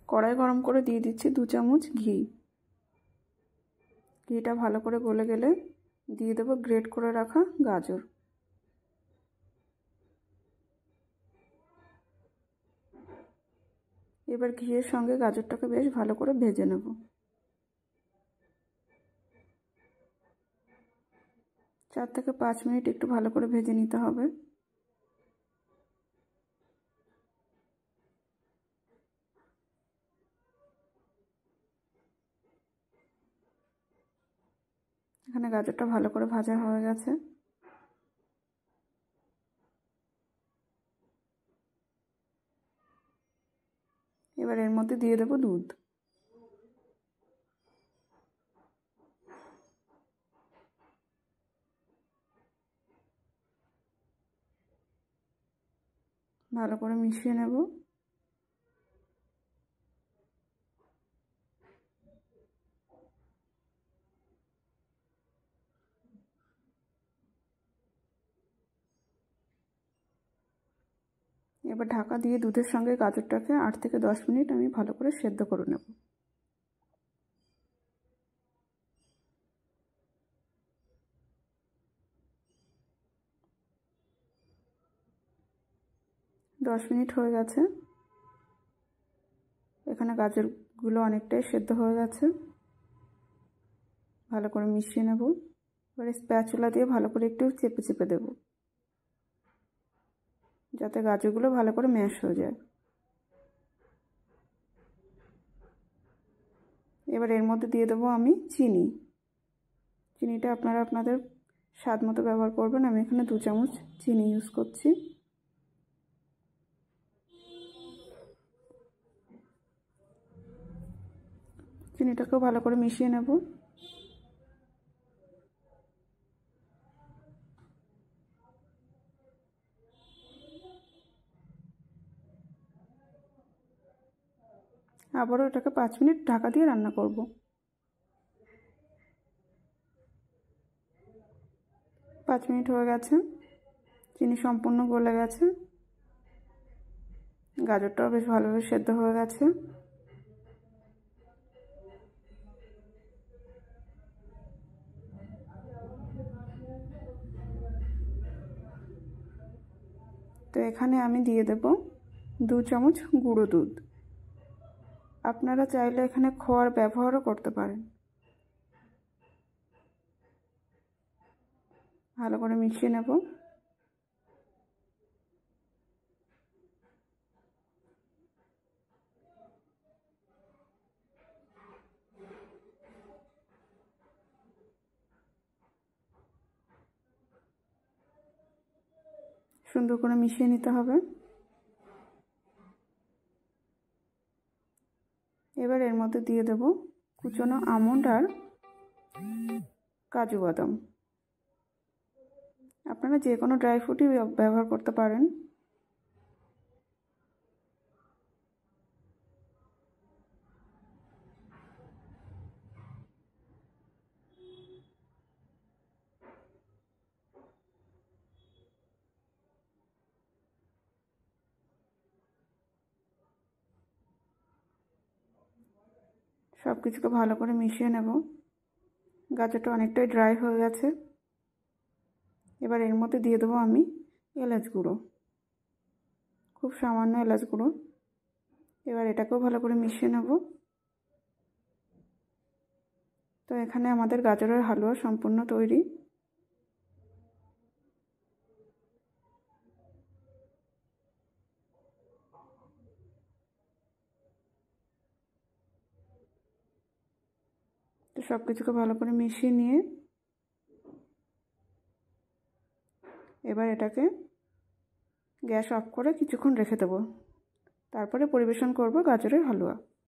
কড়াই গরম করে দিয়ে দিচ্ছি 2 চামচ ঘি। ঘিটা ভালো করে গলে গেলে দিয়ে দেব গ্রেট করে রাখা গাজর। এবার ঘিয়ের সঙ্গে গাজরটাকে বেশ ভালো করে ভেজে নেব। চার থেকে 5 মিনিট একটু ভালো করে ভেজে নিতে হবে। এখানে গাজরটা ভালো করে ভাজা হয়ে গেছে। এবার এর মধ্যে দিয়ে দেব দুধ। ভালো করে মিশিয়ে নেব। এবার ঢাকা দিয়ে দুধের সঙ্গে গাজরটাকে 8 থেকে 10 মিনিট আমি ভালো করে সেদ্ধ করে নেব। দশ মিনিট হয়ে গেছে। এখানে গাজরগুলো অনেকটাই সেদ্ধ হয়ে গেছে। ভালো করে মিশিয়ে নেব। এবার স্প্যাচুলা দিয়ে ভালো করে একটু চেপে চেপে দেব, যাতে গাজরগুলো ভালো করে ম্যাশ হয়ে যায়। এবার এর মধ্যে দিয়ে দেবো আমি চিনি। চিনিটা আপনারা আপনাদের স্বাদ মতো ব্যবহার করবেন। আমি এখানে 2 চামচ চিনি ইউজ করছি। চিনিটাকেও ভালো করে মিশিয়ে নেব। আবারও এটাকে 5 মিনিট ঢাকা দিয়ে রান্না করব। 5 মিনিট হয়ে গেছে। চিনি সম্পূর্ণ গলে গেছে। গাজরটাও বেশ ভালোভাবে সেদ্ধ হয়ে গেছে। তো এখানে আমি দিয়ে দেব 2 চামচ গুঁড়ো দুধ। আপনারা চাইলে এখানে খোয়ার ব্যবহারও করতে পারেন। ভালো করে মিশিয়ে নেব। সুন্দর করে মিশিয়ে নিতে হবে। এবার এর মধ্যে দিয়ে দেব কুচনো আমন্ড আর কাজু বাদাম। আপনারা যে কোনো ড্রাই ফ্রুটই ব্যবহার করতে পারেন। সব কিছুকে ভালো করে মিশিয়ে নেব। গাজরটা অনেকটাই ড্রাই হয়ে গেছে। এবার এর মধ্যে দিয়ে দেবো আমি এলাচ গুঁড়ো, খুব সামান্য এলাচ গুঁড়ো। এবার এটাকেও ভালো করে মিশিয়ে নেব। তো এখানে আমাদের গাজরের হালুয়া সম্পূর্ণ তৈরি। তো সব কিছুকে ভালো করে মিশিয়ে নিয়ে এবার এটাকে গ্যাস অফ করে কিছুক্ষণ রেখে দেবো। তারপরে পরিবেশন করব গাজরের হালুয়া।